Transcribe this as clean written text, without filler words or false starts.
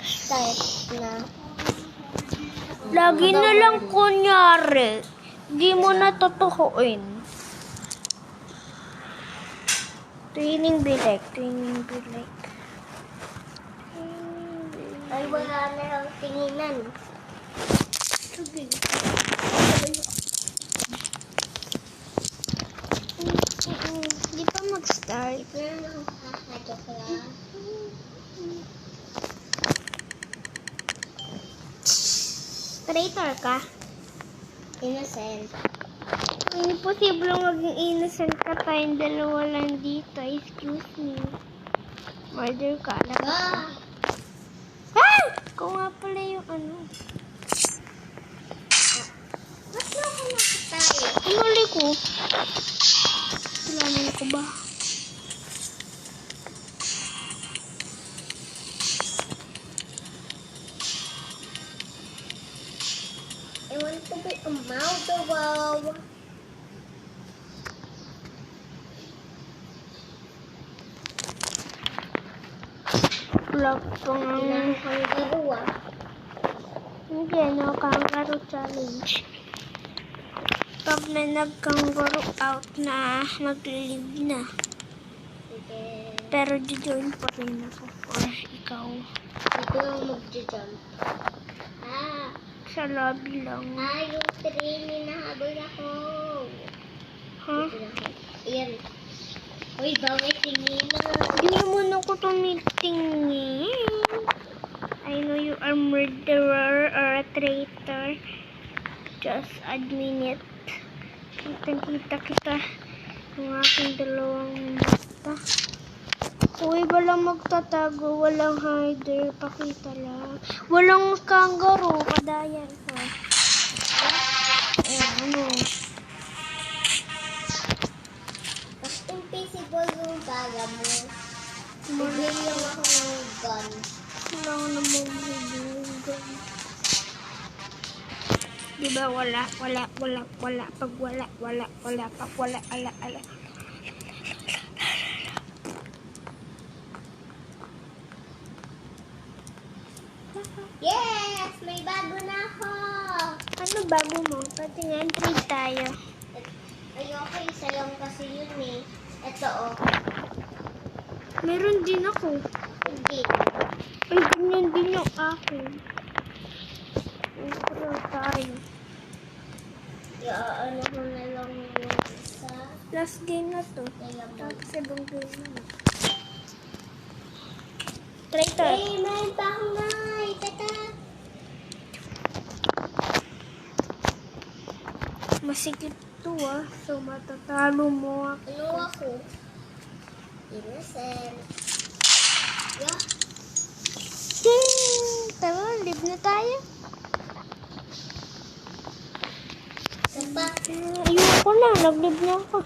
start na. Lagi na lang kunyari. Di mo na totooin. Training be like. Ay, wala na lang tinginan. Sige. Di pa mag-start. Joke lang. Traitor ka? Innocent. Imposible maging innocent ka, tayong dalawa lang dito. Excuse me. Murder ka. Ah! Ah! Kung nga pala yung ano. Ba't na ako nakatayo? Umuli ko. Kailangan ko ba? I want to be a Moldova. Vlog ko Kailangan ng... kang garuwa. Hindi, no, kangaroo challenge. Pag na nag-kangaroo out na, mag-live na. Sige. Pero join pa rin ako for ikaw. Dito lang mag-jump. Ah! Sa lobby lang. Yung train, hinahabol ako. Ha? Dito lang ako. Ayan. Uy, bawal tingin na. Hindi mo na ako tumitingin. I know you are murderer or a traitor. Just admit it. Kitang-kita kita ng aking dalawang mata. Uy, walang magtatago, walang hider, pakita lang. Walang kangaroo, kadayan ko. Ano? Mas invisible yung bala mo. Bigyan lang ako ng gun. Wala ko namang bibigan. Diba wala. Pag wala, ala. Yes! May bago na ako! Ano bago mo? Pati nga, trade tayo. Ayoko, isa lang kasi yun eh. Ito oh. Meron din ako. Hindi. Ay, ganyan din yung akin. Trade tayo. Ano ko na lang yung isa. Last game na to. Kaya mo. Tapos ibang game na. Trade tayo. Hey, may bangay! Tata! Masikip to so matatalo mo ako. Ano ako? Innocent. Yeah. Tara, live na tayo. Sapa. Ayoko na, nag-live na ako.